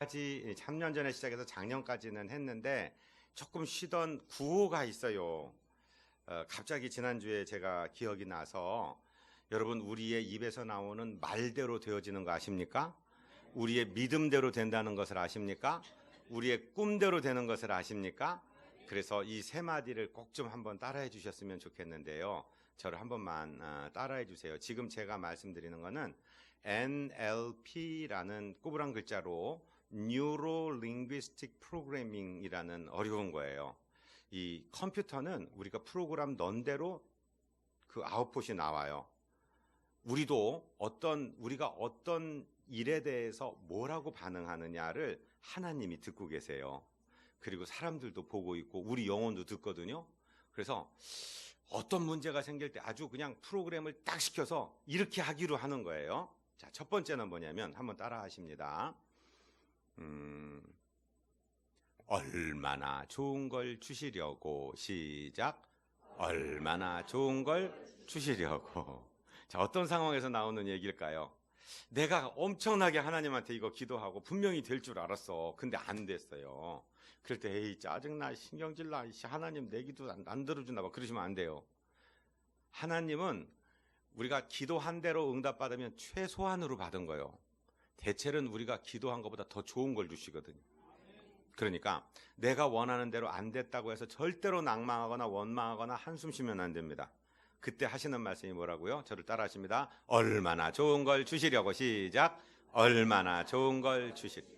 까지 3년 전에 시작해서 작년까지는 했는데 조금 쉬던 구호가 있어요. 갑자기 지난주에 제가 기억이 나서 여러분, 우리의 입에서 나오는 말대로 되어지는 거 아십니까? 우리의 믿음대로 된다는 것을 아십니까? 우리의 꿈대로 되는 것을 아십니까? 그래서 이 세 마디를 꼭 좀 한번 따라해 주셨으면 좋겠는데요. 저를 한 번만 따라해 주세요. 지금 제가 말씀드리는 거는 NLP라는 꼬부랑 글자로 Neuro Linguistic Programming이라는 어려운 거예요. 이 컴퓨터는 우리가 프로그램 넣은 대로 그 아웃풋이 나와요. 우리가 어떤 일에 대해서 뭐라고 반응하느냐를 하나님이 듣고 계세요. 그리고 사람들도 보고 있고 우리 영혼도 듣거든요. 그래서 어떤 문제가 생길 때 아주 그냥 프로그램을 딱 시켜서 이렇게 하기로 하는 거예요. 자, 첫 번째는 뭐냐면 한번 따라 하십니다. 얼마나 좋은 걸 주시려고. 시작. 얼마나 좋은 걸 주시려고. 자, 어떤 상황에서 나오는 얘기일까요? 내가 엄청나게 하나님한테 이거 기도하고 분명히 될 줄 알았어. 근데 안 됐어요. 그럴 때 에이 짜증나, 신경질나, 하나님 내 기도 안 들어주나 봐. 그러시면 안 돼요. 하나님은 우리가 기도한 대로 응답받으면 최소한으로 받은 거예요. 대체는 우리가 기도한 것보다 더 좋은 걸 주시거든요. 그러니까 내가 원하는 대로 안 됐다고 해서 절대로 낭망하거나 원망하거나 한숨 쉬면 안 됩니다. 그때 하시는 말씀이 뭐라고요? 저를 따라 하십니다. 얼마나 좋은 걸 주시려고. 시작. 얼마나 좋은 걸 주시려고.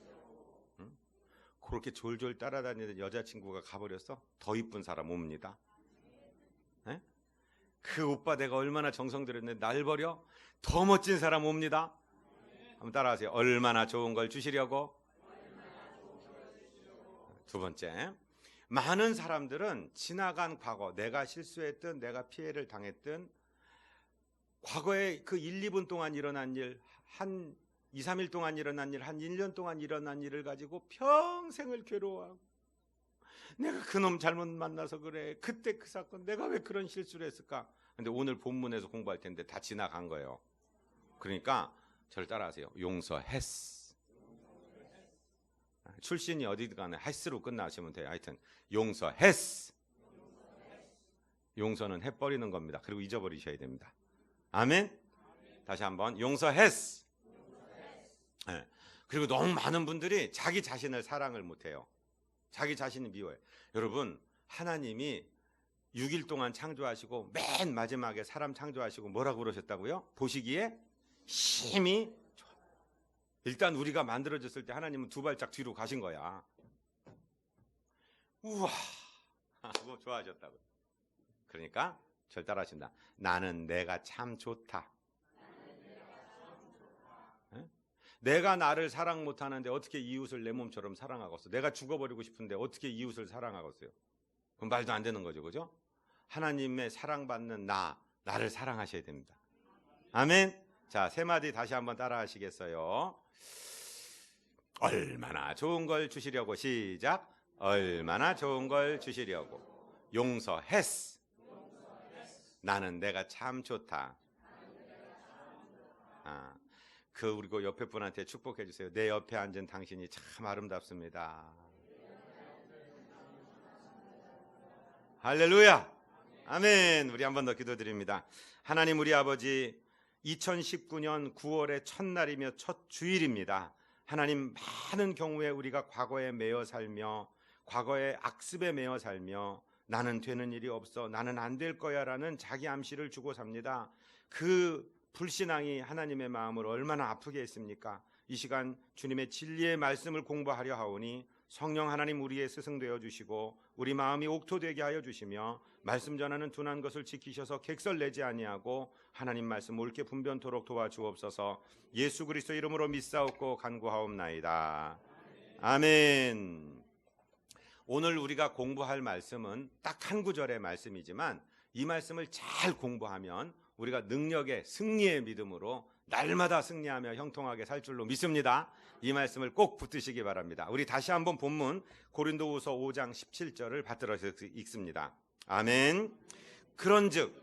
그렇게 졸졸 따라다니는 여자친구가 가버렸어? 더 이쁜 사람 옵니다. 네? 그 오빠 내가 얼마나 정성 들였는데 날 버려? 더 멋진 사람 옵니다. 한번 따라하세요. 얼마나 좋은 걸 주시려고. 두 번째, 많은 사람들은 지나간 과거, 내가 실수했든 내가 피해를 당했든 과거에 그 1, 2분 동안 일어난 일, 한 2, 3일 동안 일어난 일, 한 1년 동안 일어난 일을 가지고 평생을 괴로워하고, 내가 그놈 잘못 만나서 그래, 그때 그 사건 내가 왜 그런 실수를 했을까. 근데 오늘 본문에서 공부할 텐데 다 지나간 거예요. 그러니까 저를 따라하세요. 용서했어. 출신이 어디든 간에 했으로 끝나시면 돼요. 하여튼 용서했어. 용서는 해버리는 겁니다. 그리고 잊어버리셔야 됩니다. 아멘. 다시 한번 용서했어. 네. 그리고 너무 많은 분들이 자기 자신을 사랑을 못해요. 자기 자신을 미워해요. 여러분, 하나님이 6일 동안 창조하시고 맨 마지막에 사람 창조하시고 뭐라고 그러셨다고요? 보시기에 심히 좋아. 일단 우리가 만들어졌을 때 하나님은 두 발짝 뒤로 가신 거야. 우와, 뭐 좋아하셨다고. 그러니까 절 따라하신다. 나는 내가 참 좋다. 네? 내가 나를 사랑 못하는데 어떻게 이웃을 내 몸처럼 사랑하겠어? 내가 죽어버리고 싶은데 어떻게 이웃을 사랑하겠어요? 그럼 말도 안 되는 거죠, 그죠? 하나님의 사랑받는 나를 사랑하셔야 됩니다. 아멘. 자, 세 마디 다시 한번 따라 하시겠어요? 얼마나 좋은 걸 주시려고. 시작. 얼마나 좋은 걸 주시려고. 용서했어. 나는 내가 참 좋다. 그리고 옆에 분한테 축복해 주세요. 내 옆에 앉은 당신이 참 아름답습니다. 할렐루야. 아멘. 우리 한 번 더 기도드립니다. 하나님, 우리 아버지, 2019년 9월의 첫날이며 첫 주일입니다. 하나님, 많은 경우에 우리가 과거에 매여 살며 과거의 악습에 매여 살며 나는 되는 일이 없어, 나는 안 될 거야 라는 자기 암시를 주고 삽니다. 그 불신앙이 하나님의 마음을 얼마나 아프게 했습니까? 이 시간 주님의 진리의 말씀을 공부하려 하오니 성령 하나님 우리의 스승 되어 주시고 우리 마음이 옥토되게 하여 주시며 말씀 전하는 둔한 것을 지키셔서 객설내지 아니하고 하나님 말씀 옳게 분변토록 도와주옵소서. 예수 그리스도 이름으로 믿사옵고 간구하옵나이다. 아멘. 오늘 우리가 공부할 말씀은 딱 한 구절의 말씀이지만 이 말씀을 잘 공부하면 우리가 능력의 승리의 믿음으로 날마다 승리하며 형통하게 살 줄로 믿습니다. 이 말씀을 꼭 붙드시기 바랍니다. 우리 다시 한번 본문 고린도후서 5장 17절을 받들어서 읽습니다. 아멘. 그런즉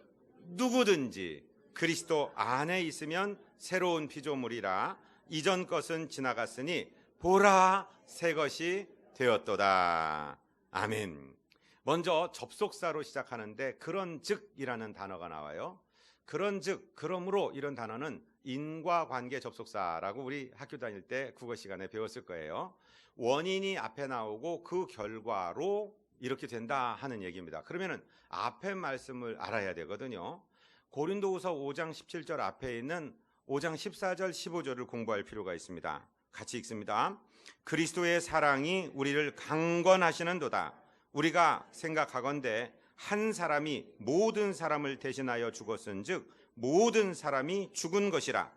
누구든지 그리스도 안에 있으면 새로운 피조물이라 이전 것은 지나갔으니 보라 새 것이 되었도다. 아멘. 먼저 접속사로 시작하는데 그런즉이라는 단어가 나와요. 그런즉, 그러므로 이런 단어는 인과관계 접속사라고 우리 학교 다닐 때 국어 시간에 배웠을 거예요. 원인이 앞에 나오고 그 결과로 이렇게 된다 하는 얘기입니다. 그러면은 앞에 말씀을 알아야 되거든요. 고린도후서 5장 17절 앞에 있는 5장 14절 15절을 공부할 필요가 있습니다. 같이 읽습니다. 그리스도의 사랑이 우리를 강권하시는도다. 우리가 생각하건대 한 사람이 모든 사람을 대신하여 죽었은즉 모든 사람이 죽은 것이라.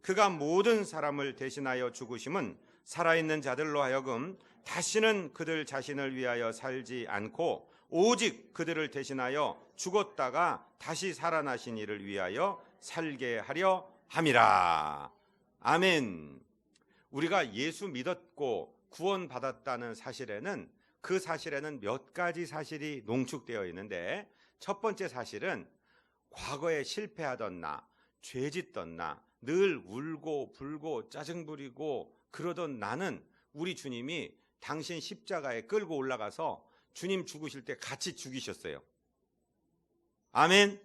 그가 모든 사람을 대신하여 죽으심은 살아있는 자들로 하여금 다시는 그들 자신을 위하여 살지 않고 오직 그들을 대신하여 죽었다가 다시 살아나신 이를 위하여 살게 하려 함이라. 아멘. 우리가 예수 믿었고 구원받았다는 사실에는 그 사실에는 몇 가지 사실이 농축되어 있는데 첫 번째 사실은 과거에 실패하던 나, 죄짓던 나, 늘 울고 불고 짜증 부리고 그러던 나는 우리 주님이 당신 십자가에 끌고 올라가서 주님 죽으실 때 같이 죽이셨어요. 아멘.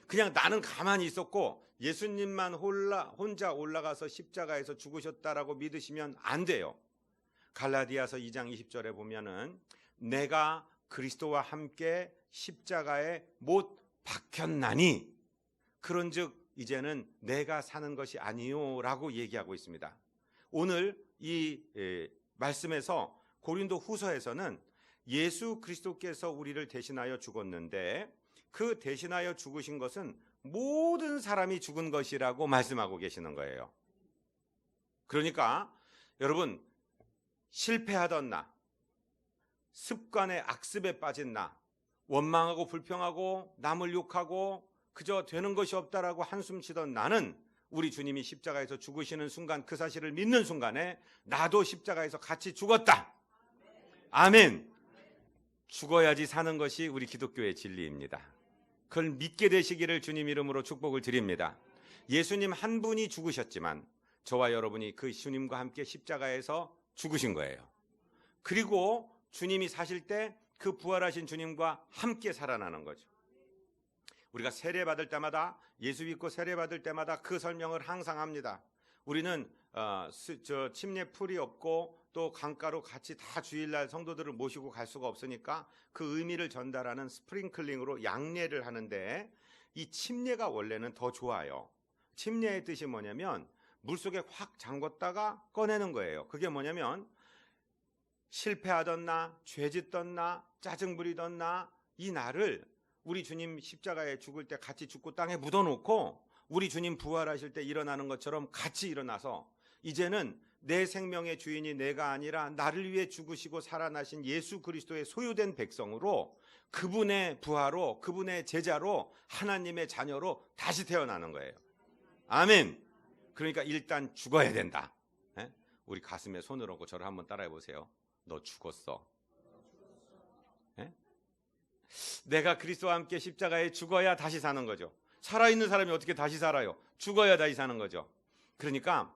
그냥 나는 가만히 있었고 예수님만 혼자 올라가서 십자가에서 죽으셨다라고 믿으시면 안 돼요. 갈라디아서 2장 20절에 보면은 내가 그리스도와 함께 십자가에 못 박혔나니 그런즉 이제는 내가 사는 것이 아니요라고 얘기하고 있습니다. 오늘 이 말씀에서 고린도 후서에서는 예수 그리스도께서 우리를 대신하여 죽었는데 그 대신하여 죽으신 것은 모든 사람이 죽은 것이라고 말씀하고 계시는 거예요. 그러니까 여러분 실패하던 나, 습관의 악습에 빠진 나, 원망하고 불평하고 남을 욕하고 그저 되는 것이 없다라고 한숨 쉬던 나는 우리 주님이 십자가에서 죽으시는 순간 그 사실을 믿는 순간에 나도 십자가에서 같이 죽었다. 아멘. 죽어야지 사는 것이 우리 기독교의 진리입니다. 그걸 믿게 되시기를 주님 이름으로 축복을 드립니다. 예수님 한 분이 죽으셨지만 저와 여러분이 그 주님과 함께 십자가에서 죽으신 거예요. 그리고 주님이 사실 때 그 부활하신 주님과 함께 살아나는 거죠. 우리가 세례받을 때마다 예수 믿고 세례받을 때마다 그 설명을 항상 합니다. 우리는 침례 풀이 없고 또 강가로 같이 다 주일날 성도들을 모시고 갈 수가 없으니까 그 의미를 전달하는 스프링클링으로 양례를 하는데 이 침례가 원래는 더 좋아요. 침례의 뜻이 뭐냐면 물속에 확 잠궜다가 꺼내는 거예요. 그게 뭐냐면 실패하던 나, 죄짓던 나, 짜증 부리던 나, 이 나를 우리 주님 십자가에 죽을 때 같이 죽고 땅에 묻어놓고 우리 주님 부활하실 때 일어나는 것처럼 같이 일어나서 이제는 내 생명의 주인이 내가 아니라 나를 위해 죽으시고 살아나신 예수 그리스도의 소유된 백성으로 그분의 부하로 그분의 제자로 하나님의 자녀로 다시 태어나는 거예요. 아멘. 그러니까 일단 죽어야 된다. 우리 가슴에 손을 얹고 저를 한번 따라해 보세요. 너 죽었어. 내가 그리스도와 함께 십자가에 죽어야 다시 사는 거죠. 살아있는 사람이 어떻게 다시 살아요? 죽어야 다시 사는 거죠. 그러니까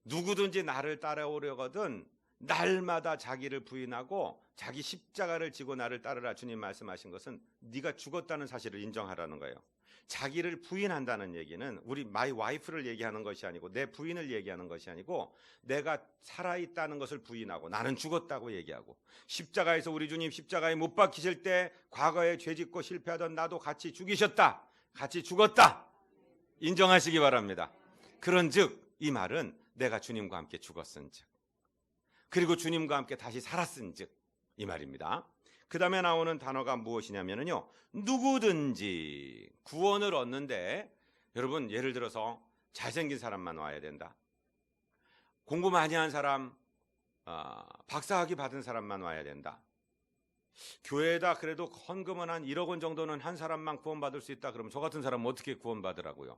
누구든지 나를 따라오려거든 날마다 자기를 부인하고 자기 십자가를 지고 나를 따르라. 주님 말씀하신 것은 네가 죽었다는 사실을 인정하라는 거예요. 자기를 부인한다는 얘기는 우리 마이 와이프를 얘기하는 것이 아니고 내 부인을 얘기하는 것이 아니고 내가 살아있다는 것을 부인하고 나는 죽었다고 얘기하고 십자가에서 우리 주님 십자가에 못 박히실 때 과거에 죄짓고 실패하던 나도 같이 죽이셨다. 같이 죽었다. 인정하시기 바랍니다. 그런즉 이 말은 내가 주님과 함께 죽었은즉 그리고 주님과 함께 다시 살았은즉 이 말입니다. 그 다음에 나오는 단어가 무엇이냐면요 누구든지 구원을 얻는데 여러분 예를 들어서 잘생긴 사람만 와야 된다. 공부 많이 한 사람, 박사학위 받은 사람만 와야 된다. 교회에다 그래도 헌금은 한 1억 원 정도는 한 사람만 구원받을 수 있다. 그러면 저 같은 사람은 어떻게 구원받으라고요?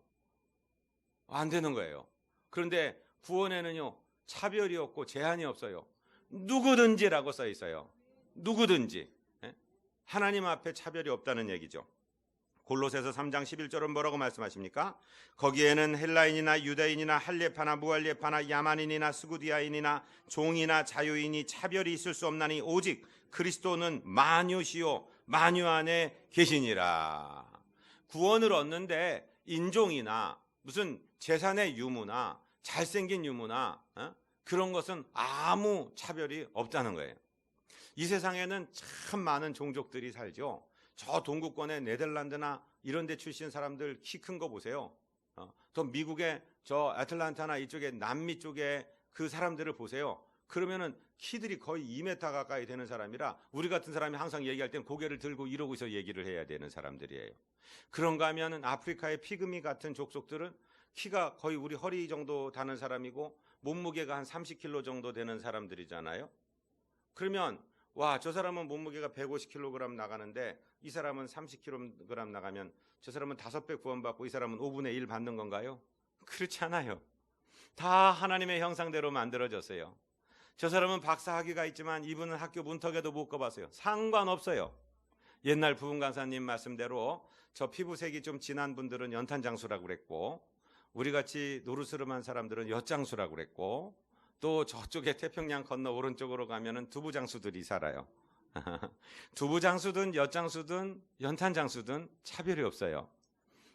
안 되는 거예요. 그런데 구원에는요 차별이 없고 제한이 없어요. 누구든지라고 써 있어요. 누구든지. 하나님 앞에 차별이 없다는 얘기죠. 골로새서 3장 11절은 뭐라고 말씀하십니까? 거기에는 헬라인이나 유대인이나 할례파나 무할례파나 야만인이나 스구디아인이나 종이나 자유인이 차별이 있을 수 없나니 오직 그리스도는 만유시요 만유 안에 계시니라. 구원을 얻는데 인종이나 무슨 재산의 유무나 잘생긴 유무나 그런 것은 아무 차별이 없다는 거예요. 이 세상에는 참 많은 종족들이 살죠. 저 동구권의 네덜란드나 이런 데 출신 사람들 키 큰 거 보세요. 또 미국의 저 애틀란타나 이쪽에 남미 쪽에 그 사람들을 보세요. 그러면은 키들이 거의 2m 가까이 되는 사람이라 우리 같은 사람이 항상 얘기할 땐 고개를 들고 이러고서 얘기를 해야 되는 사람들이에요. 그런가 하면은 아프리카의 피그미 같은 족속들은 키가 거의 우리 허리 정도 다는 사람이고 몸무게가 한 30kg 정도 되는 사람들이잖아요. 그러면 와, 저 사람은 몸무게가 150kg 나가는데 이 사람은 30kg 나가면 저 사람은 5배 구원받고 이 사람은 5분의 1 받는 건가요? 그렇지 않아요. 다 하나님의 형상대로 만들어졌어요. 저 사람은 박사학위가 있지만 이분은 학교 문턱에도 못 가봤어요. 상관없어요. 옛날 부흥 강사님 말씀대로 저 피부색이 좀 진한 분들은 연탄장수라고 그랬고 우리같이 노르스름한 사람들은 엿장수라고 그랬고 또 저쪽에 태평양 건너 오른쪽으로 가면은 두부장수들이 살아요. 두부장수든 엿장수든 연탄장수든 차별이 없어요.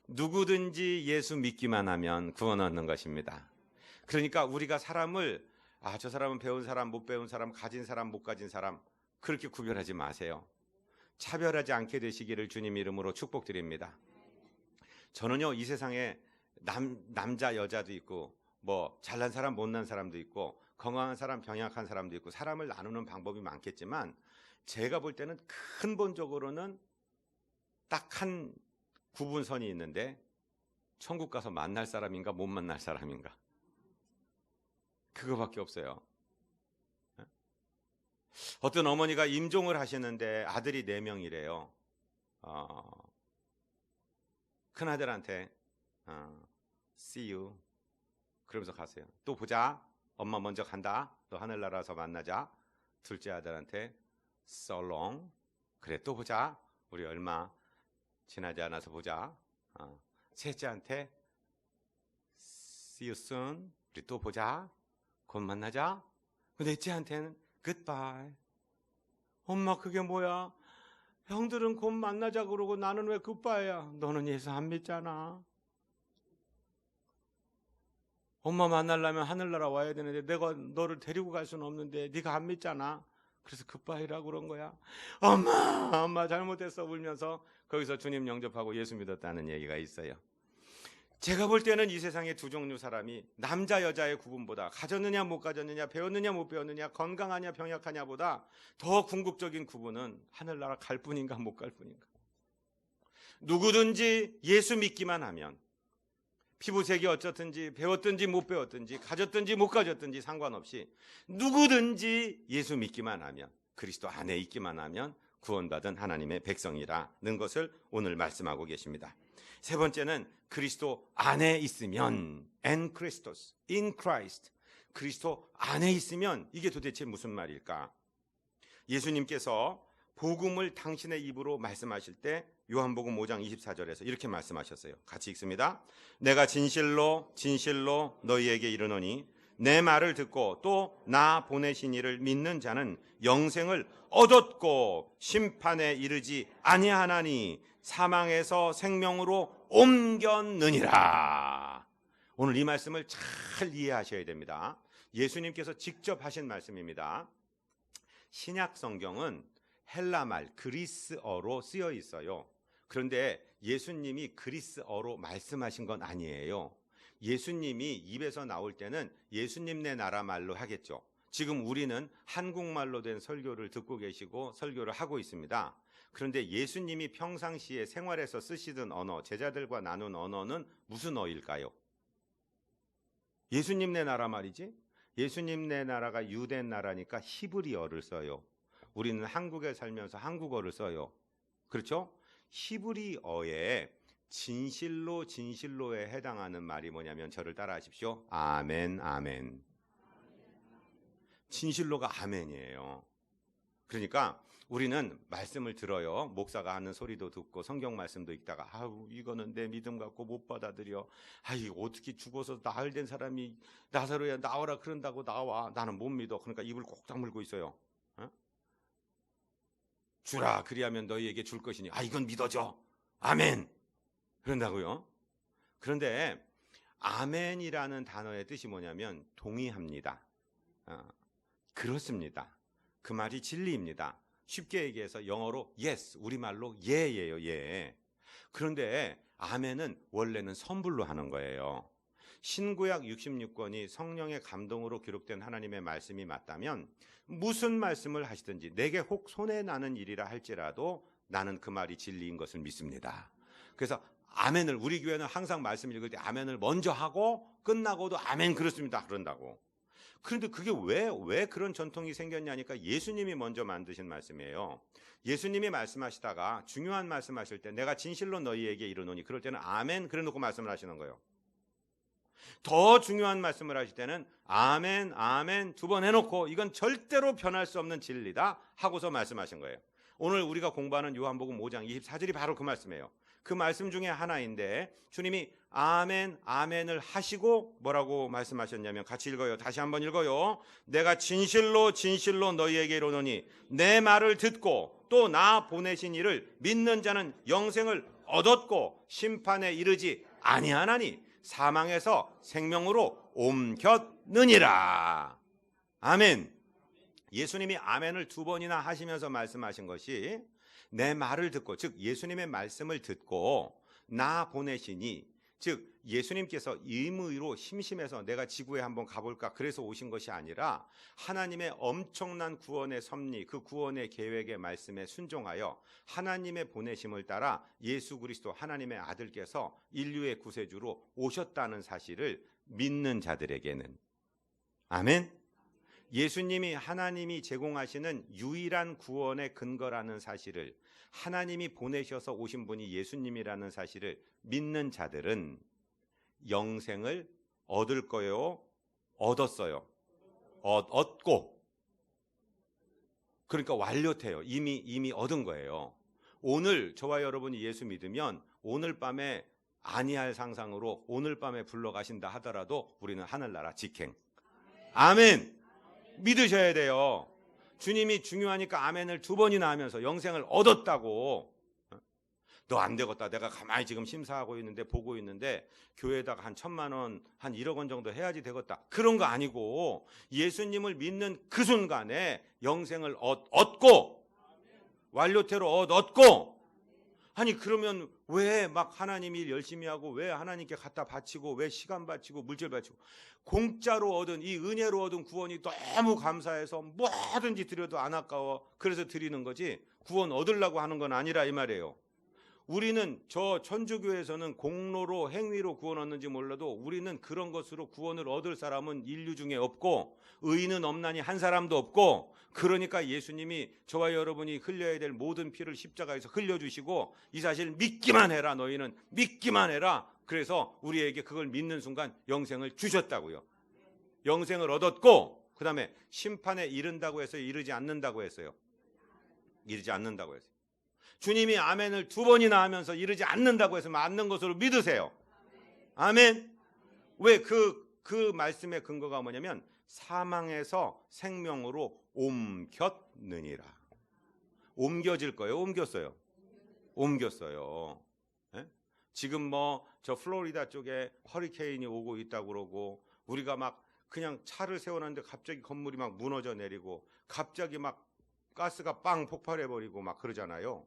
누구든지 예수 믿기만 하면 구원 얻는 것입니다. 그러니까 우리가 사람을 저 사람은 배운 사람, 못 배운 사람, 가진 사람, 못 가진 사람 그렇게 구별하지 마세요. 차별하지 않게 되시기를 주님 이름으로 축복드립니다. 저는요 이 세상에 남자 여자도 있고 뭐 잘난 사람 못난 사람도 있고 건강한 사람 병약한 사람도 있고 사람을 나누는 방법이 많겠지만 제가 볼 때는 근본적으로는 딱 한 구분선이 있는데 천국 가서 만날 사람인가 못 만날 사람인가 그거밖에 없어요. 어떤 어머니가 임종을 하시는데 아들이 4명이래요. 큰아들한테 See you 그러면서 가세요. 또 보자. 엄마 먼저 간다. 또 하늘나라에서 만나자. 둘째 아들한테 So long. 그래 또 보자. 우리 얼마 지나지 않아서 보자. 셋째한테 See you soon. 우리 또 보자. 곧 만나자. 넷째한테는 Goodbye. 엄마 그게 뭐야? 형들은 곧 만나자 그러고 나는 왜 굿바이야? 너는 예수 안 믿잖아. 엄마 만나려면 하늘나라 와야 되는데 내가 너를 데리고 갈 수는 없는데 네가 안 믿잖아. 그래서 굿바이라고 그런 거야. 엄마 잘못했어 울면서 거기서 주님 영접하고 예수 믿었다는 얘기가 있어요. 제가 볼 때는 이 세상에 두 종류 사람이 남자 여자의 구분보다 가졌느냐 못 가졌느냐 배웠느냐 못 배웠느냐 건강하냐 병약하냐 보다 더 궁극적인 구분은 하늘나라 갈 뿐인가 못 갈 뿐인가. 누구든지 예수 믿기만 하면 피부색이 어쩌든지 배웠든지 못 배웠든지 가졌든지 못 가졌든지 상관없이 누구든지 예수 믿기만 하면 그리스도 안에 있기만 하면 구원받은 하나님의 백성이라는 것을 오늘 말씀하고 계십니다. 세 번째는 그리스도 안에 있으면 en Christos, in Christ 그리스도 안에 있으면 이게 도대체 무슨 말일까? 예수님께서 복음을 당신의 입으로 말씀하실 때 요한복음 5장 24절에서 이렇게 말씀하셨어요. 같이 읽습니다. 내가 진실로 진실로 너희에게 이르노니 내 말을 듣고 또 나 보내신 이를 믿는 자는 영생을 얻었고 심판에 이르지 아니하나니 사망에서 생명으로 옮겼느니라. 오늘 이 말씀을 잘 이해하셔야 됩니다. 예수님께서 직접 하신 말씀입니다. 신약 성경은 헬라말 그리스어로 쓰여 있어요. 그런데 예수님이 그리스어로 말씀하신 건 아니에요. 예수님이 입에서 나올 때는 예수님네 나라 말로 하겠죠. 지금 우리는 한국말로 된 설교를 듣고 계시고 설교를 하고 있습니다. 그런데 예수님이 평상시에 생활에서 쓰시던 언어, 제자들과 나눈 언어는 무슨 어일까요? 예수님네 나라 말이지. 예수님네 나라가 유대 나라니까 히브리어를 써요. 우리는 한국에 살면서 한국어를 써요. 그렇죠? 히브리어에 진실로 진실로에 해당하는 말이 뭐냐면 저를 따라하십시오. 아멘 아멘. 진실로가 아멘이에요. 그러니까 우리는 말씀을 들어요. 목사가 하는 소리도 듣고 성경 말씀도 읽다가 아우 이거는 내 믿음 갖고 못 받아들여. 아이 어떻게 죽어서 나흘 된 사람이 나사로야 나와라 그런다고 나와. 나는 못 믿어. 그러니까 입을 꼭 다물고 있어요. 어? 주라 그리하면 너희에게 줄 것이니 아 이건 믿어져. 아멘. 그런다고요. 그런데 아멘이라는 단어의 뜻이 뭐냐면 동의합니다. 그렇습니다. 그 말이 진리입니다. 쉽게 얘기해서 영어로 yes, 우리말로 예예요, 예. 그런데 아멘은 원래는 선불로 하는 거예요. 신구약 66권이 성령의 감동으로 기록된 하나님의 말씀이 맞다면 무슨 말씀을 하시든지 내게 혹 손해 나는 일이라 할지라도 나는 그 말이 진리인 것을 믿습니다. 그래서 아멘을 우리 교회는 항상 말씀 읽을 때 아멘을 먼저 하고 끝나고도 아멘 그렇습니다 그런다고. 그런데 그게 왜 그런 전통이 생겼냐니까 예수님이 먼저 만드신 말씀이에요. 예수님이 말씀하시다가 중요한 말씀하실 때 내가 진실로 너희에게 이르노니 그럴 때는 아멘 그래 놓고 말씀을 하시는 거예요. 더 중요한 말씀을 하실 때는 아멘 아멘 두 번 해놓고 이건 절대로 변할 수 없는 진리다 하고서 말씀하신 거예요. 오늘 우리가 공부하는 요한복음 5장 24절이 바로 그 말씀이에요. 그 말씀 중에 하나인데 주님이 아멘 아멘을 하시고 뭐라고 말씀하셨냐면 같이 읽어요. 다시 한번 읽어요. 내가 진실로 진실로 너희에게 이르노니 내 말을 듣고 또 나 보내신 이를 믿는 자는 영생을 얻었고 심판에 이르지 아니하나니 사망에서 생명으로 옮겼느니라. 아멘. 예수님이 아멘을 두 번이나 하시면서 말씀하신 것이 내 말을 듣고 즉 예수님의 말씀을 듣고 나 보내시니 즉 예수님께서 임의로 심심해서 내가 지구에 한번 가볼까 그래서 오신 것이 아니라 하나님의 엄청난 구원의 섭리 그 구원의 계획의 말씀에 순종하여 하나님의 보내심을 따라 예수 그리스도 하나님의 아들께서 인류의 구세주로 오셨다는 사실을 믿는 자들에게는 아멘. 예수님이 하나님이 제공하시는 유일한 구원의 근거라는 사실을 하나님이 보내셔서 오신 분이 예수님이라는 사실을 믿는 자들은 영생을 얻을 거예요? 얻었어요? 얻고 그러니까 완료돼요. 이미 얻은 거예요. 오늘 저와 여러분이 예수 믿으면 오늘 밤에 아니할 상상으로 오늘 밤에 불러가신다 하더라도 우리는 하늘나라 직행. 아멘. 믿으셔야 돼요. 주님이 중요하니까 아멘을 두 번이나 하면서 영생을 얻었다고. 너 안 되겠다. 내가 가만히 지금 심사하고 있는데 보고 있는데 교회에다가 한 1,000만 원, 한 1억 원 정도 해야지 되겠다. 그런 거 아니고 예수님을 믿는 그 순간에 영생을 얻고 완료태로 얻고 아니 그러면 왜 막 하나님 일 열심히 하고 왜 하나님께 갖다 바치고 왜 시간 바치고 물질 바치고 공짜로 얻은 이 은혜로 얻은 구원이 너무 감사해서 뭐든지 드려도 안 아까워 그래서 드리는 거지 구원 얻으려고 하는 건 아니라 이 말이에요. 우리는 저 천주교에서는 공로로 행위로 구원 얻는지 몰라도 우리는 그런 것으로 구원을 얻을 사람은 인류 중에 없고 의인은 없나니 한 사람도 없고 그러니까 예수님이 저와 여러분이 흘려야 될 모든 피를 십자가에서 흘려주시고 이 사실 믿기만 해라 너희는 믿기만 해라 그래서 우리에게 그걸 믿는 순간 영생을 주셨다고요. 영생을 얻었고 그 다음에 심판에 이른다고 해서 이르지 않는다고 했어요. 이르지 않는다고 했어요. 주님이 아멘을 두 번이나 하면서 이르지 않는다고 해서 맞는 것으로 믿으세요. 아멘. 왜 그 말씀의 근거가 뭐냐면 사망에서 생명으로 옮겼느니라. 옮겨질 거예요. 옮겼어요. 옮겼어요. 예? 지금 뭐 저 플로리다 쪽에 허리케인이 오고 있다고 그러고 우리가 막 그냥 차를 세워놨는데 갑자기 건물이 막 무너져 내리고 갑자기 막 가스가 빵 폭발해 버리고 막 그러잖아요.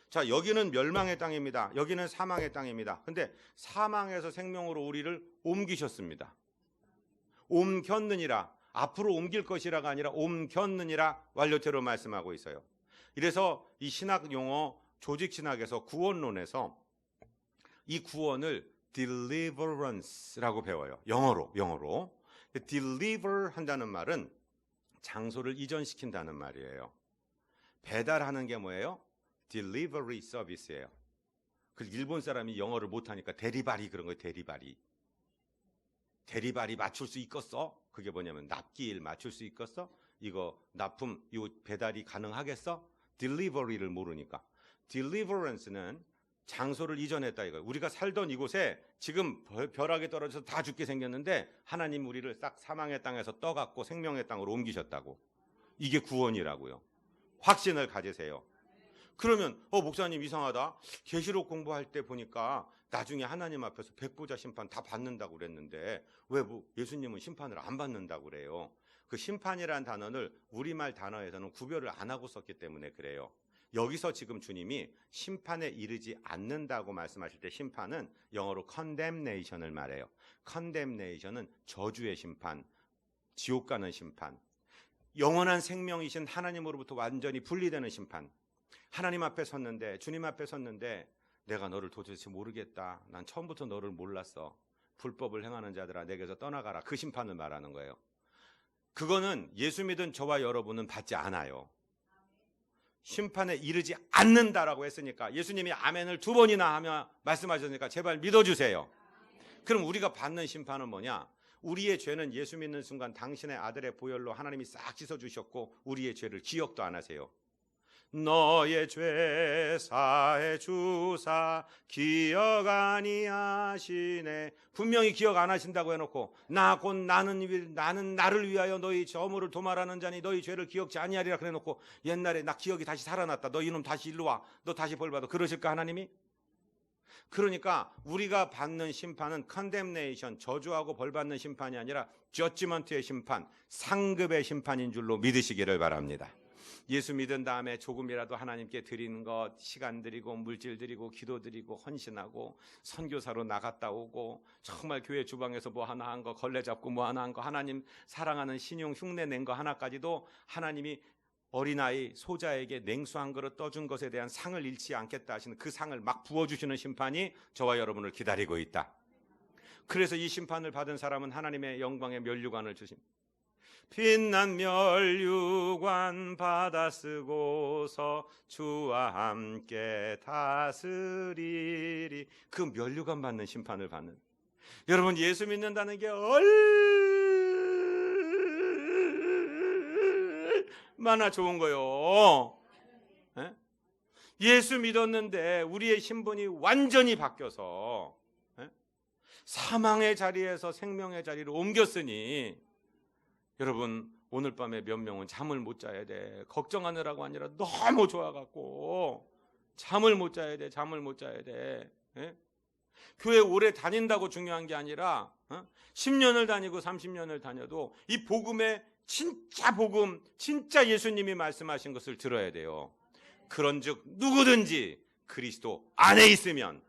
자, 여기는 멸망의 땅입니다. 여기는 사망의 땅입니다. 근데 사망에서 생명으로 우리를 옮기셨습니다. 옮겼느니라. 앞으로 옮길 것이라가 아니라 옮겼느니라 완료태로 말씀하고 있어요. 이래서 이 신학 용어 조직 신학에서 구원론에서 이 구원을 deliverance라고 배워요. 영어로. deliver 한다는 말은 장소를 이전시킨다는 말이에요. 배달하는 게 뭐예요? delivery service예요. 그 일본 사람이 영어를 못하니까 대리바리 그런 거예요. 대리발이 맞출 수 있겠어? 그게 뭐냐면 납기일 맞출 수 있겠어? 이거 납품 이 배달이 가능하겠어? 딜리버리를 모르니까. 딜리버런스는 장소를 이전했다 이거예요. 우리가 살던 이곳에 지금 벼락이 떨어져서 다 죽게 생겼는데 하나님 우리를 싹 사망의 땅에서 떠갖고 생명의 땅으로 옮기셨다고. 이게 구원이라고요. 확신을 가지세요. 그러면 목사님 이상하다. 계시록 공부할 때 보니까 나중에 하나님 앞에서 백보자 심판 다 받는다고 그랬는데 왜 예수님은 심판을 안 받는다고 그래요? 그 심판이란 단어를 우리말 단어에서는 구별을 안 하고 썼기 때문에 그래요. 여기서 지금 주님이 심판에 이르지 않는다고 말씀하실 때 심판은 영어로 condemnation을 말해요. condemnation은 저주의 심판, 지옥 가는 심판, 영원한 생명이신 하나님으로부터 완전히 분리되는 심판. 하나님 앞에 섰는데, 주님 앞에 섰는데 내가 너를 도대체 모르겠다. 난 처음부터 너를 몰랐어. 불법을 행하는 자들아 내게서 떠나가라. 그 심판을 말하는 거예요. 그거는 예수 믿은 저와 여러분은 받지 않아요. 심판에 이르지 않는다라고 했으니까 예수님이 아멘을 2번이나 하며 말씀하셨으니까 제발 믿어주세요. 그럼 우리가 받는 심판은 뭐냐? 우리의 죄는 예수 믿는 순간 당신의 아들의 보혈로 하나님이 싹 씻어주셨고 우리의 죄를 기억도 안 하세요. 너의 죄 사해 주사 기억 아니하시네. 분명히 기억 안 하신다고 해놓고 나는 나를 위하여 너희 저물을 도말하는 자니 너희 죄를 기억지 아니하리라 그래놓고 옛날에 나 기억이 다시 살아났다. 너 이놈 다시 일로 와. 너 다시 벌 받아. 그러실까 하나님이? 그러니까 우리가 받는 심판은 condemnation, 저주하고 벌 받는 심판이 아니라 judgment의 심판, 상급의 심판인 줄로 믿으시기를 바랍니다. 예수 믿은 다음에 조금이라도 하나님께 드리는 것, 시간 드리고 물질 드리고 기도 드리고 헌신하고 선교사로 나갔다 오고 정말 교회 주방에서 뭐 하나 한 거, 걸레 잡고 뭐 하나 한 거, 하나님 사랑하는 신용 흉내 낸 거 하나까지도 하나님이 어린아이 소자에게 냉수 한 그릇 떠준 것에 대한 상을 잃지 않겠다 하시는 그 상을 막 부어주시는 심판이 저와 여러분을 기다리고 있다. 그래서 이 심판을 받은 사람은 하나님의 영광의 면류관을 주십니다. 빛난 면류관 받아 쓰고서 주와 함께 다스리리. 그 면류관 받는 심판을 받는, 여러분 예수 믿는다는 게 얼마나 좋은 거요. 예? 예수 믿었는데 우리의 신분이 완전히 바뀌어서 사망의 자리에서 생명의 자리로 옮겼으니 여러분 오늘 밤에 몇 명은 잠을 못 자야 돼. 걱정하느라고 아니라 너무 좋아갖고 잠을 못 자야 돼. 잠을 못 자야 돼. 예? 교회 오래 다닌다고 중요한 게 아니라 10년을 다니고 30년을 다녀도 이 복음의 진짜 복음, 진짜 예수님이 말씀하신 것을 들어야 돼요. 그런즉 누구든지 그리스도 안에 있으면,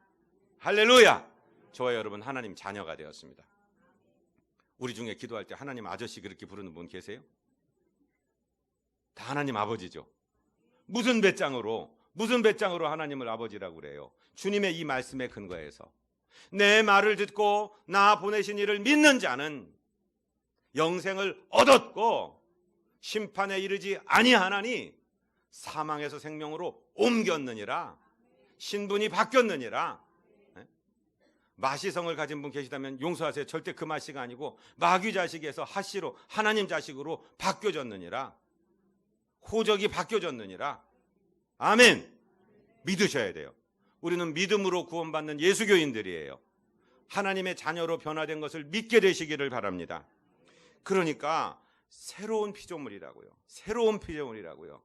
할렐루야, 저와 여러분 하나님 자녀가 되었습니다. 우리 중에 기도할 때 하나님 아저씨 그렇게 부르는 분 계세요? 다 하나님 아버지죠. 무슨 배짱으로 하나님을 아버지라고 그래요? 주님의 이 말씀에 근거해서 내 말을 듣고 나 보내신 이를 믿는 자는 영생을 얻었고 심판에 이르지 아니하나니 사망에서 생명으로 옮겼느니라. 신분이 바뀌었느니라. 마시성을 가진 분 계시다면 용서하세요. 절대 그 마시가 아니고 마귀 자식에서 하시로 하나님 자식으로 바뀌어졌느니라. 호적이 바뀌어졌느니라. 아멘. 믿으셔야 돼요. 우리는 믿음으로 구원받는 예수교인들이에요. 하나님의 자녀로 변화된 것을 믿게 되시기를 바랍니다. 그러니까 새로운 피조물이라고요. 새로운 피조물이라고요.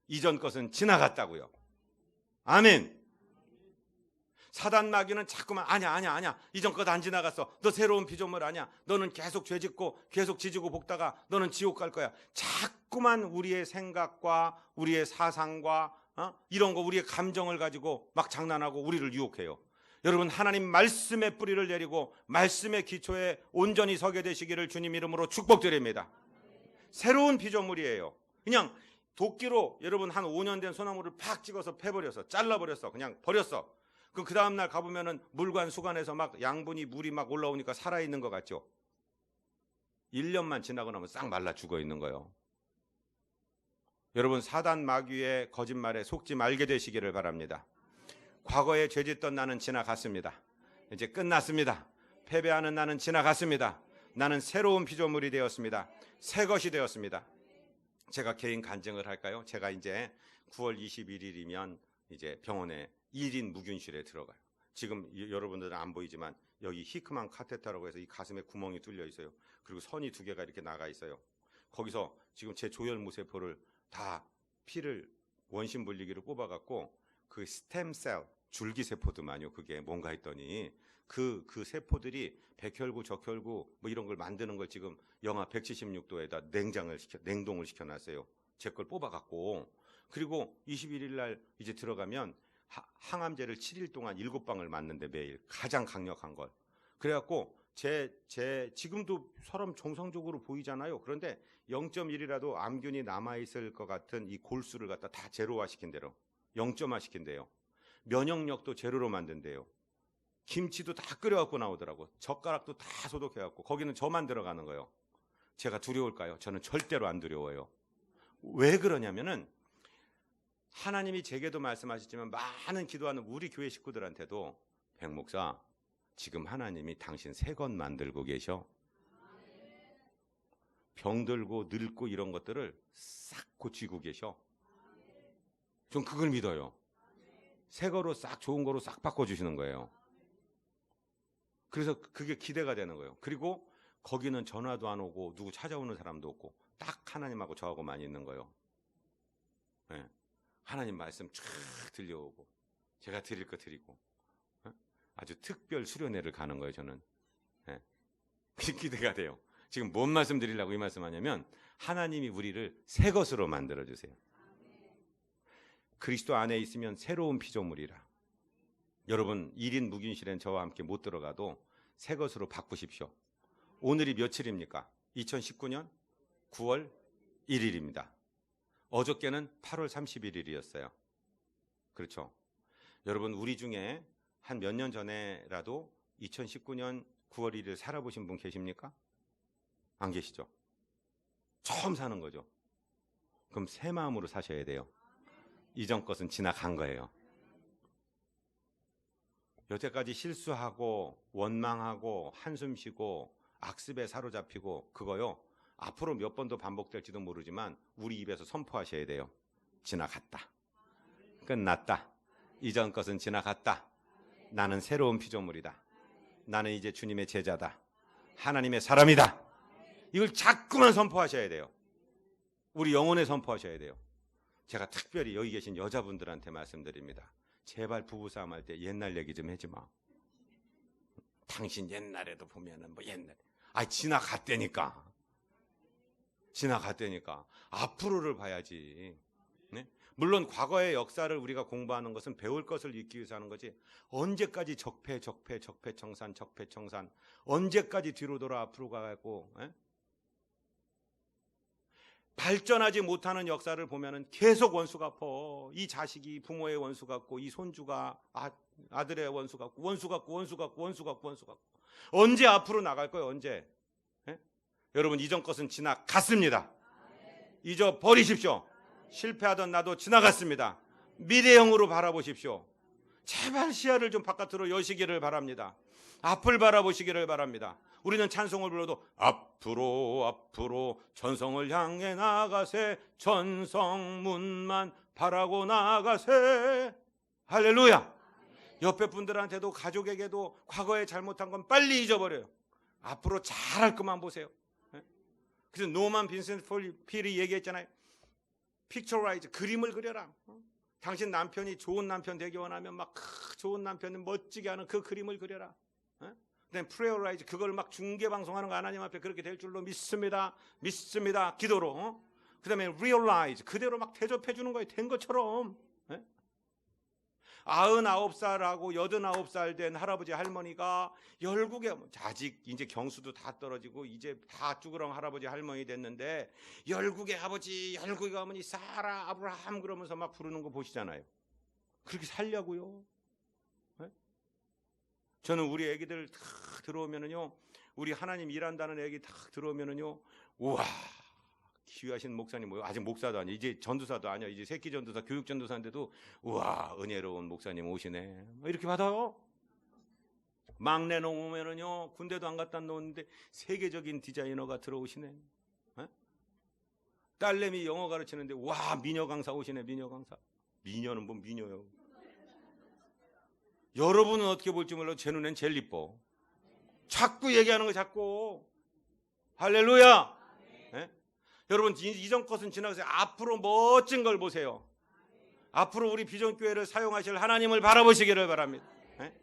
이전 것은 지나갔다고요. 아멘. 사단 마귀는 자꾸만 아니야 이전 것 안 지나갔어. 너 새로운 피조물 아니야. 너는 계속 죄짓고 계속 지지고 볶다가 너는 지옥 갈 거야. 자꾸만 우리의 생각과 우리의 사상과 이런 거 우리의 감정을 가지고 막 장난하고 우리를 유혹해요. 여러분 하나님 말씀의 뿌리를 내리고 말씀의 기초에 온전히 서게 되시기를 주님 이름으로 축복드립니다. 새로운 피조물이에요. 그냥 도끼로 여러분 한 5년 된 소나무를 팍 찍어서 패버렸어. 잘라버렸어. 그냥 버렸어. 그럼 그 다음날 가보면은 물관 수관에서 막 양분이 물이 막 올라오니까 살아있는 것 같죠? 1년만 지나고 나면 싹 말라 죽어 있는 거예요. 여러분 사단 마귀의 거짓말에 속지 말게 되시기를 바랍니다. 과거에 죄짓던 나는 지나갔습니다. 이제 끝났습니다. 패배하는 나는 지나갔습니다. 나는 새로운 피조물이 되었습니다. 새 것이 되었습니다. 제가 개인 간증을 할까요? 제가 이제 9월 21일이면 이제 병원에 1인 무균실에 들어가요. 지금 여러분들은 안 보이지만 여기 히크만 카테터라고 해서 이 가슴에 구멍이 뚫려 있어요. 그리고 선이 2개가 이렇게 나가 있어요. 거기서 지금 제 조혈무세포를 다 피를 원심 분리기로 뽑아갖고 그 스템셀 줄기세포도만요. 그게 뭔가 했더니 그 세포들이 백혈구, 적혈구 뭐 이런 걸 만드는 걸 지금 영하 176도에다 냉동을 시켜놨어요. 제 걸 뽑아갖고. 그리고 21일 날 이제 들어가면 항암제를 7일 동안 7방을 맞는데 매일 가장 강력한 걸. 그래갖고 지금도 사람 정상적으로 보이잖아요. 그런데 0.1이라도 암균이 남아있을 것 같은 이 골수를 갖다 다 제로화 시킨대요. 0점화 시킨대요. 면역력도 제로로 만든대요. 김치도 다 끓여갖고 나오더라고. 젓가락도 다 소독해갖고. 거기는 저만 들어가는 거예요. 제가 두려울까요? 저는 절대로 안 두려워요. 왜 그러냐면은 하나님이 제게도 말씀하셨지만 많은 기도하는 우리 교회 식구들한테도 백 목사, 지금 하나님이 당신 새 것 만들고 계셔. 병들고 늙고 이런 것들을 싹 고치고 계셔. 전 그걸 믿어요. 새 거로 싹 좋은 거로 싹 바꿔주시는 거예요. 그래서 그게 기대가 되는 거예요. 그리고 거기는 전화도 안 오고 누구 찾아오는 사람도 없고 딱 하나님하고 저하고만 있는 거예요. 네. 하나님 말씀 쫙 들려오고 제가 드릴 거 드리고 아주 특별 수련회를 가는 거예요. 저는. 네. 기대가 돼요. 지금 뭔 말씀 드리려고 이 말씀하냐면 하나님이 우리를 새 것으로 만들어주세요. 그리스도 안에 있으면 새로운 피조물이라. 여러분 1인 무균실엔 저와 함께 못 들어가도 새 것으로 바꾸십시오. 오늘이 며칠입니까? 2019년 9월 1일입니다. 어저께는 8월 31일이었어요. 그렇죠? 여러분 우리 중에 한 몇 년 전에라도 2019년 9월 1일 살아보신 분 계십니까? 안 계시죠? 처음 사는 거죠. 그럼 새 마음으로 사셔야 돼요. 이전 것은 지나간 거예요. 여태까지 실수하고 원망하고 한숨 쉬고 악습에 사로잡히고 그거요. 앞으로 몇 번 더 반복될지도 모르지만 우리 입에서 선포하셔야 돼요. 지나갔다. 끝났다. 이전 것은 지나갔다. 나는 새로운 피조물이다. 나는 이제 주님의 제자다. 하나님의 사람이다. 이걸 자꾸만 선포하셔야 돼요. 우리 영혼에 선포하셔야 돼요. 제가 특별히 여기 계신 여자분들한테 말씀드립니다. 제발 부부싸움 할 때 옛날 얘기 좀 하지 마. 당신 옛날에도 보면은 뭐 옛날에. 지나갔다니까. 지나갔다니까. 앞으로를 봐야지. 네? 물론 과거의 역사를 우리가 공부하는 것은 배울 것을 잊기 위해서 하는 거지. 언제까지 적폐청산. 언제까지 뒤로 돌아 앞으로 가고. 발전하지 못하는 역사를 보면은 계속 원수가 퍼. 이 자식이 부모의 원수 같고 이 손주가 아들의 원수 같고 원수 같고 언제 앞으로 나갈 거예요? 언제? 여러분 이전 것은 지나갔습니다. 잊어버리십시오. 실패하던 나도 지나갔습니다. 미래형으로 바라보십시오. 제발 시야를 좀 바깥으로 여시기를 바랍니다. 앞을 바라보시기를 바랍니다. 우리는 찬송을 불러도 앞으로 전성을 향해 나가세 전성문만 바라고 나가세. 할렐루야. 옆에 분들한테도 가족에게도 과거에 잘못한 건 빨리 잊어버려요. 앞으로 잘할 것만 보세요. 그래서 노만 빈센트 필이 얘기했잖아요. 픽처라이즈, 그림을 그려라. 당신 남편이 좋은 남편 되기 원하면 막 좋은 남편을 멋지게 하는 그 그림을 그려라. 그다음에 프레어라이즈, 그걸 막 중계 방송하는 거 하나님 앞에 그렇게 될 줄로 믿습니다. 기도로. 그다음에 리얼라이즈, 그대로 막 대접해 주는 거예요. 된 것처럼. 99살하고 89살 된 할아버지 할머니가 열국에 아직 이제 경수도 다 떨어지고 이제 다 쭈그렁 할아버지 할머니 됐는데 열국의 아버지 열국의 어머니 사라 아브라함 그러면서 막 부르는 거 보시잖아요. 그렇게 살려고요. 저는 우리 애기들 다 들어오면은요, 우리 하나님 일한다는 애기 다 들어오면은요, 우와, 귀하신 목사님, 뭐 아직 목사도 아니야, 이제 전도사도 아니야, 이제 새끼 전도사, 교육 전도사인데도 우와, 은혜로운 목사님 오시네, 이렇게 받아요. 막 내놓으면은요, 군대도 안 갖다 놓는데 세계적인 디자이너가 들어오시네. 에? 딸내미 영어 가르치는데 와, 미녀 강사 오시네. 미녀 강사. 미녀는 뭐 미녀요. 여러분은 어떻게 볼지 몰라도 제 눈엔 제일 이뻐. 자꾸 얘기하는 거 자꾸. 할렐루야. 에? 여러분, 이전 것은 지나가세요. 앞으로 멋진 걸 보세요. 앞으로 우리 비전교회를 사용하실 하나님을 바라보시기를 바랍니다. 에?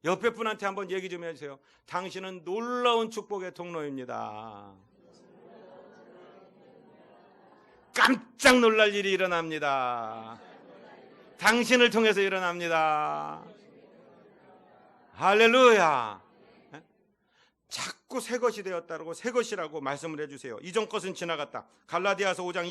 옆에 분한테 한번 얘기 좀 해주세요. 당신은 놀라운 축복의 통로입니다. 깜짝 놀랄 일이 일어납니다. 당신을 통해서 일어납니다. 할렐루야. 자꾸 새 것이 되었다고 새 것이라고 말씀을 해주세요. 이전 것은 지나갔다. 갈라디아서 5장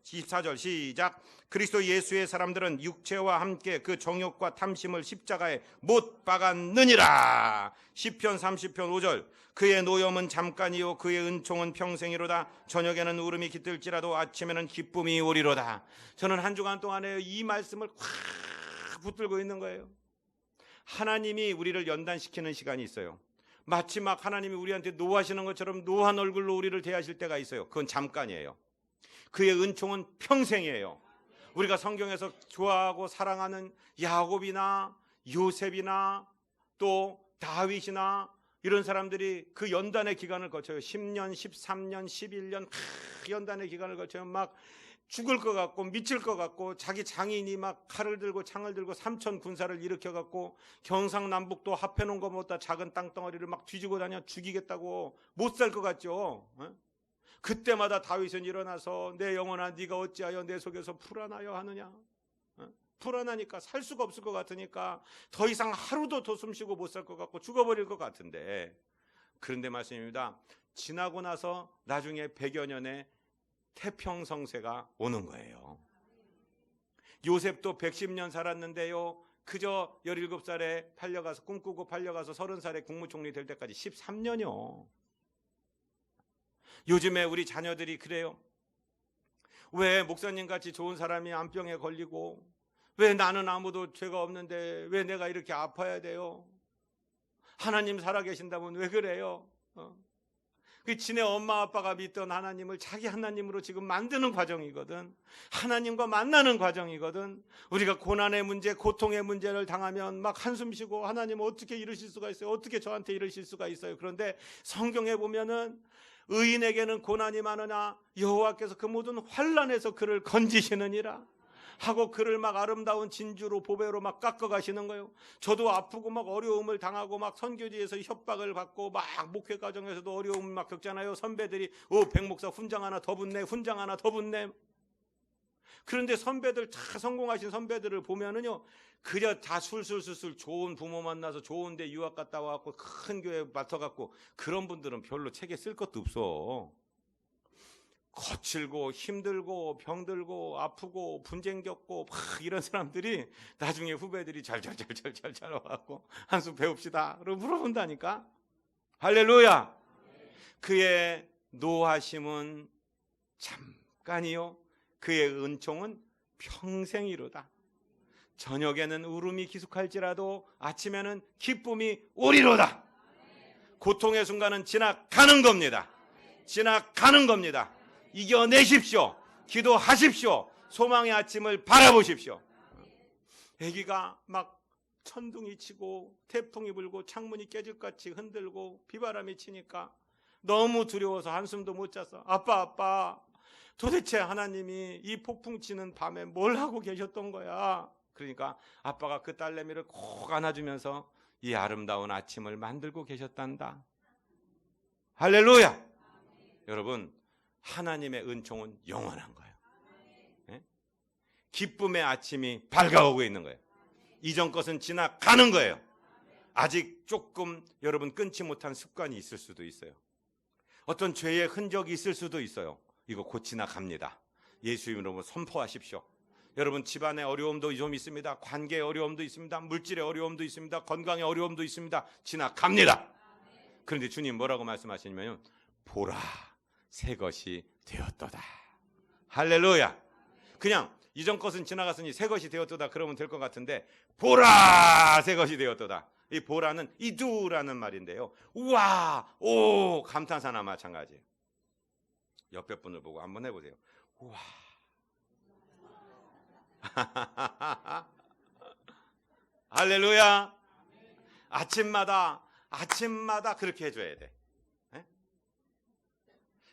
24절 시작. 그리스도 예수의 사람들은 육체와 함께 그 정욕과 탐심을 십자가에 못 박았느니라. 시편 30편 5절. 그의 노염은 잠깐이요 그의 은총은 평생이로다. 저녁에는 울음이 깃들지라도 아침에는 기쁨이 오리로다. 저는 한 주간 동안에 이 말씀을 확 붙들고 있는 거예요. 하나님이 우리를 연단시키는 시간이 있어요. 마치 막 하나님이 우리한테 노하시는 것처럼 노한 얼굴로 우리를 대하실 때가 있어요. 그건 잠깐이에요. 그의 은총은 평생이에요. 우리가 성경에서 좋아하고 사랑하는 야곱이나 요셉이나 또 다윗이나 이런 사람들이 그 연단의 기간을 거쳐요. 10년, 13년, 11년 연단의 기간을 거쳐요. 막 죽을 것 같고 미칠 것 같고 자기 장인이 막 칼을 들고 창을 들고 3천 군사를 일으켜 갖고 경상남북도 합해놓은 것보다 작은 땅덩어리를 막 뒤지고 다녀 죽이겠다고 못 살 것 같죠. 그때마다 다윗은 일어나서 내 영혼아 네가 어찌하여 내 속에서 불안하여 하느냐. 불안하니까 살 수가 없을 것 같으니까 더 이상 하루도 더 숨쉬고 못 살 것 같고 죽어버릴 것 같은데, 그런데 말씀입니다. 지나고 나서 나중에 100여 년에 태평성세가 오는 거예요. 요셉도 110년 살았는데요, 그저 17살에 팔려가서 꿈꾸고 팔려가서 30살에 국무총리 될 때까지 13년이요. 요즘에 우리 자녀들이 그래요. 왜 목사님같이 좋은 사람이 암병에 걸리고 왜 나는 아무도 죄가 없는데 왜 내가 이렇게 아파야 돼요? 하나님 살아계신다면 왜 그래요? 그 지네 엄마 아빠가 믿던 하나님을 자기 하나님으로 지금 만드는 과정이거든. 하나님과 만나는 과정이거든. 우리가 고난의 문제, 고통의 문제를 당하면 막 한숨 쉬고 하나님 어떻게 이러실 수가 있어요? 어떻게 저한테 이러실 수가 있어요? 그런데 성경에 보면은 의인에게는 고난이 많으나 여호와께서 그 모든 환난에서 그를 건지시느니라 하고 그를 막 아름다운 진주로 보배로 막 깎아 가시는 거예요. 저도 아프고 막 어려움을 당하고 막 선교지에서 협박을 받고 막 목회 과정에서도 어려움을 막 겪잖아요. 선배들이 백목사 훈장 하나 더 붙네, 훈장 하나 더 붙네. 그런데 선배들 다 성공하신 선배들을 보면은요, 그저 다 술술술술 좋은 부모 만나서 좋은데 유학 갔다 와갖고 큰 교회 맡아갖고 그런 분들은 별로 책에 쓸 것도 없어. 거칠고 힘들고 병들고 아프고 분쟁 겪고 막 이런 사람들이 나중에 후배들이 잘 와갖고 한수 배웁시다 그러고 물어본다니까. 할렐루야. 그의 노하심은 잠깐이요 그의 은총은 평생이로다. 저녁에는 울음이 기숙할지라도 아침에는 기쁨이 오리로다. 고통의 순간은 지나가는 겁니다. 지나가는 겁니다. 이겨내십시오. 기도하십시오. 소망의 아침을 바라보십시오. 아기가 막 천둥이 치고 태풍이 불고 창문이 깨질같이 흔들고 비바람이 치니까 너무 두려워서 한숨도 못 잤어. 아빠 도대체 하나님이 이 폭풍 치는 밤에 뭘 하고 계셨던 거야? 그러니까 아빠가 그 딸내미를 꼭 안아주면서 이 아름다운 아침을 만들고 계셨단다. 할렐루야. 여러분, 하나님의 은총은 영원한 거예요. 네? 기쁨의 아침이 밝아오고 있는 거예요. 이전 것은 지나가는 거예요. 아직 조금 여러분 끊지 못한 습관이 있을 수도 있어요. 어떤 죄의 흔적이 있을 수도 있어요. 이거 곧 지나갑니다. 예수 이름으로 선포하십시오. 여러분, 집안의 어려움도 좀 있습니다. 관계의 어려움도 있습니다. 물질의 어려움도 있습니다. 건강의 어려움도 있습니다. 지나갑니다. 그런데 주님 뭐라고 말씀하시냐면 보라 새 것이 되었도다. 할렐루야. 그냥 이전 것은 지나갔으니 새 것이 되었도다 그러면 될 것 같은데 보라 새 것이 되었도다. 이 보라는 이두라는 말인데요. 우와, 오, 감탄사나 마찬가지예요. 옆에 분을 보고 한번 해보세요. 우와. 할렐루야. 아침마다 그렇게 해줘야 돼. 에?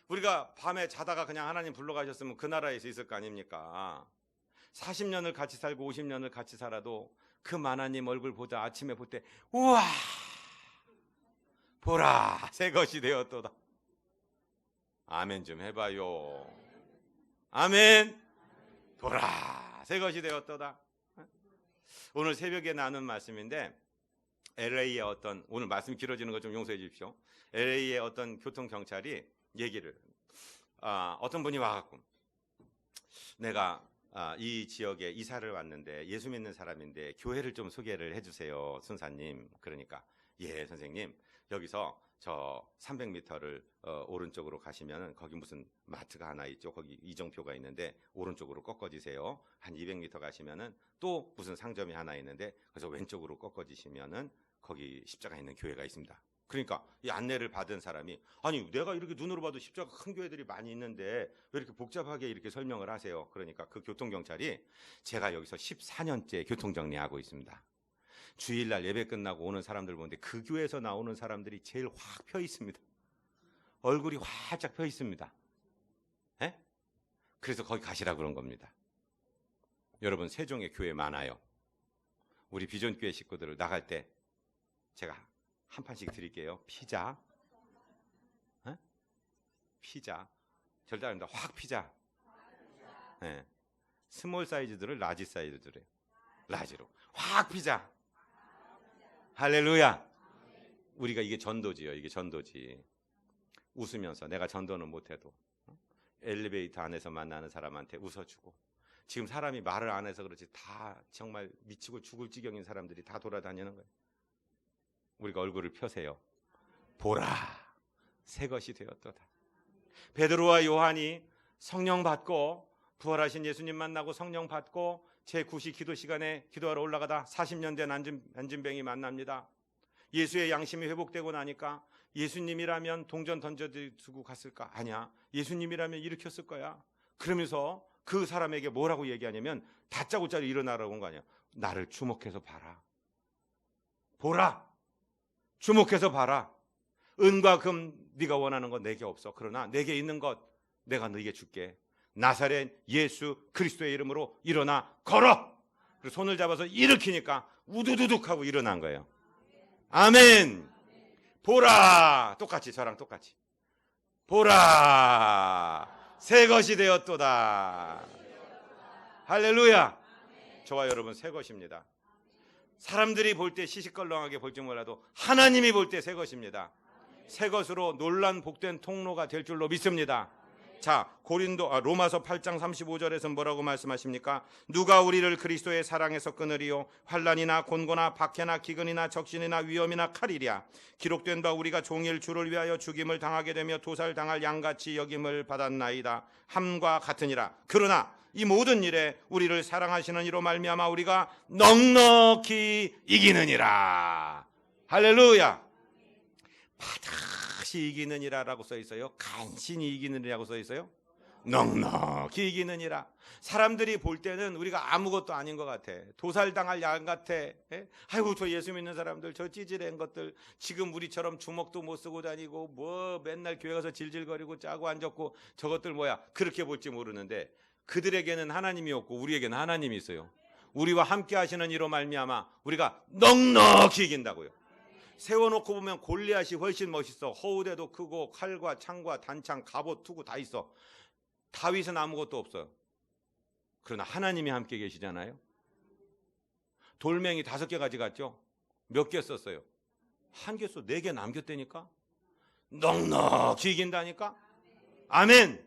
우리가 밤에 자다가 그냥 하나님 불러가셨으면 그 나라에 있을 거 아닙니까? 40년을 같이 살고 50년을 같이 살아도 그 만화님 얼굴 보자 아침에 볼 때 우와, 보라, 새 것이 되었도다. 아멘 좀 해봐요. 아멘. 보라, 새 것이 되었도다. 오늘 새벽에 나눈 말씀인데, LA의 오늘 말씀 길어지는 거 좀 용서해 주십시오. LA의 어떤 교통경찰이 얘기를, 어떤 분이 와갖고, 내가 이 지역에 이사를 왔는데 예수 믿는 사람인데 교회를 좀 소개를 해주세요, 순사님. 그러니까 예 선생님, 여기서 저 300m를 오른쪽으로 가시면 거기 무슨 마트가 하나 있죠. 거기 이정표가 있는데 오른쪽으로 꺾어지세요. 한 200m 가시면은 또 무슨 상점이 하나 있는데 그래서 왼쪽으로 꺾어지시면은 거기 십자가 있는 교회가 있습니다. 그러니까 이 안내를 받은 사람이, 아니 내가 이렇게 눈으로 봐도 십자가 큰 교회들이 많이 있는데 왜 이렇게 복잡하게 이렇게 설명을 하세요? 그러니까 그 교통경찰이, 제가 여기서 14년째 교통정리하고 있습니다. 주일날 예배 끝나고 오는 사람들 보는데 그 교회에서 나오는 사람들이 제일 확 펴 있습니다. 얼굴이 활짝 펴 있습니다. 에? 그래서 거기 가시라 그런 겁니다. 여러분, 세종에 교회 많아요. 우리 비전교회 식구들을 나갈 때 제가 한 판씩 드릴게요. 피자. 에? 피자. 절대 아닙니다. 확 피자. 네. 스몰 사이즈들을 라지 사이즈들을 라지로 확 피자. 할렐루야. 우리가 이게 전도지요. 이게 전도지. 웃으면서, 내가 전도는 못해도 엘리베이터 안에서 만나는 사람한테 웃어주고, 지금 사람이 말을 안 해서 그렇지 다 정말 미치고 죽을 지경인 사람들이 다 돌아다니는 거예요. 우리가 얼굴을 펴세요. 보라, 새 것이 되었도다. 베드로와 요한이 성령 받고, 부활하신 예수님 만나고 성령 받고 제9시 기도 시간에 기도하러 올라가다 40년 된 안진뱅이 만납니다. 예수의 양심이 회복되고 나니까, 예수님이라면 동전 던져두고 갔을까? 아니야. 예수님이라면 일으켰을 거야. 그러면서 그 사람에게 뭐라고 얘기하냐면, 다짜고짜로 일어나라고 한 거 아니야. 나를 주목해서 봐라. 보라. 주목해서 봐라. 은과 금 네가 원하는 건 내게 없어. 그러나 내게 있는 것 내가 너에게 줄게. 나사렛 예수 그리스도의 이름으로 일어나 걸어. 그리고 손을 잡아서 일으키니까 우두두둑 하고 일어난 거예요. 아멘. 보라. 똑같이, 저랑 똑같이. 보라, 새 것이 되었도다. 할렐루야. 저와 여러분 새 것입니다. 사람들이 볼 때 시시껄렁하게 볼지 몰라도 하나님이 볼 때 새 것입니다. 새 것으로 놀란 복된 통로가 될 줄로 믿습니다. 자, 로마서 8장 35절에서 뭐라고 말씀하십니까? 누가 우리를 그리스도의 사랑에서 끊으리요? 환난이나 곤고나 박해나 기근이나 적신이나 위험이나 칼이랴. 기록된 바 우리가 종일 주를 위하여 죽임을 당하게 되며 도살당할 양같이 여김을 받았나이다. 함과 같으니라. 그러나 이 모든 일에 우리를 사랑하시는 이로 말미암아 우리가 넉넉히 이기느니라. 할렐루야. 반드시 이기느니라라고 써 있어요? 간신히 이기느니라고 써 있어요? 넉넉히 이기느니라. 사람들이 볼 때는 우리가 아무것도 아닌 것 같아. 도살당할 양 같아. 아이고, 저 예수 믿는 사람들, 저 찌질한 것들, 지금 우리처럼 주먹도 못 쓰고 다니고 뭐 맨날 교회 가서 질질거리고 짜고 앉았고 저것들 뭐야, 그렇게 볼지 모르는데, 그들에게는 하나님이 없고 우리에게는 하나님이 있어요. 우리와 함께 하시는 이로 말미암아 우리가 넉넉히 이긴다고요. 세워놓고 보면 골리앗이 훨씬 멋있어. 허우대도 크고 칼과 창과 단창, 갑옷, 투구 다 있어. 다윗은 아무것도 없어요. 그러나 하나님이 함께 계시잖아요. 돌멩이 5개 가져갔죠. 몇 개 썼어요? 1개 써. 4개 남겼다니까. 넉넉히 이긴다니까. 아멘.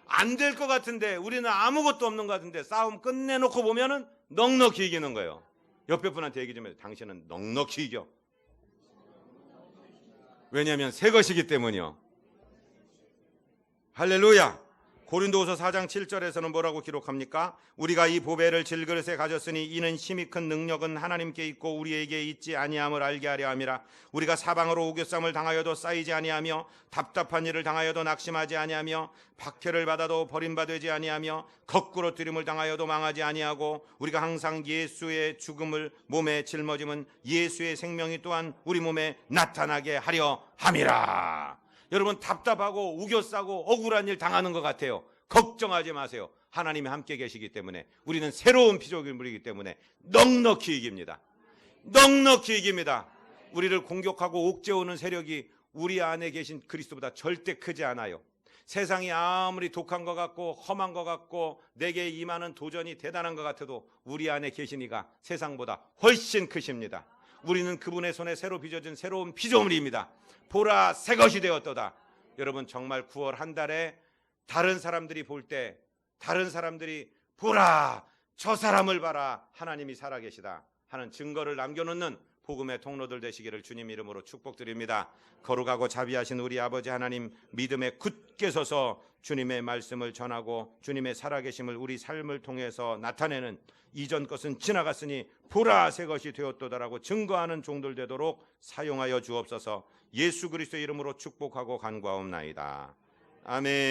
안 될 것 같은데, 우리는 아무것도 없는 것 같은데 싸움 끝내놓고 보면은 넉넉히 이기는 거예요. 옆에 분한테 얘기 좀 해요. 당신은 넉넉히 이겨. 왜냐하면 새 것이기 때문이요. 할렐루야. 고린도후서 4장 7절에서는 뭐라고 기록합니까? 우리가 이 보배를 질그릇에 가졌으니 이는 힘이 큰 능력은 하나님께 있고 우리에게 있지 아니함을 알게 하려 함이라. 우리가 사방으로 우겨쌈을 당하여도 쌓이지 아니하며 답답한 일을 당하여도 낙심하지 아니하며 박해를 받아도 버림받지 아니하며 거꾸로 들임을 당하여도 망하지 아니하고 우리가 항상 예수의 죽음을 몸에 짊어짐은 예수의 생명이 또한 우리 몸에 나타나게 하려 함이라. 여러분, 답답하고 우겨싸고 억울한 일 당하는 것 같아요. 걱정하지 마세요. 하나님이 함께 계시기 때문에, 우리는 새로운 피조물이기 때문에 넉넉히 이깁니다. 넉넉히 이깁니다. 우리를 공격하고 옥죄오는 세력이 우리 안에 계신 그리스도보다 절대 크지 않아요. 세상이 아무리 독한 것 같고 험한 것 같고 내게 임하는 도전이 대단한 것 같아도 우리 안에 계신 이가 세상보다 훨씬 크십니다. 우리는 그분의 손에 새로 빚어진 새로운 피조물입니다. 보라, 새 것이 되었도다. 여러분, 정말 9월 한 달에 다른 사람들이 볼 때, 다른 사람들이 보라, 저 사람을 봐라, 하나님이 살아계시다 하는 증거를 남겨놓는 복음의 통로들 되시기를 주님 이름으로 축복드립니다. 거룩하고 자비하신 우리 아버지 하나님, 믿음에 굳게 서서 주님의 말씀을 전하고 주님의 살아계심을 우리 삶을 통해서 나타내는, 이전 것은 지나갔으니 보라, 새 것이 되었도다라고 증거하는 종들 되도록 사용하여 주옵소서. 예수 그리스도 이름으로 축복하고 간구하옵나이다. 아멘.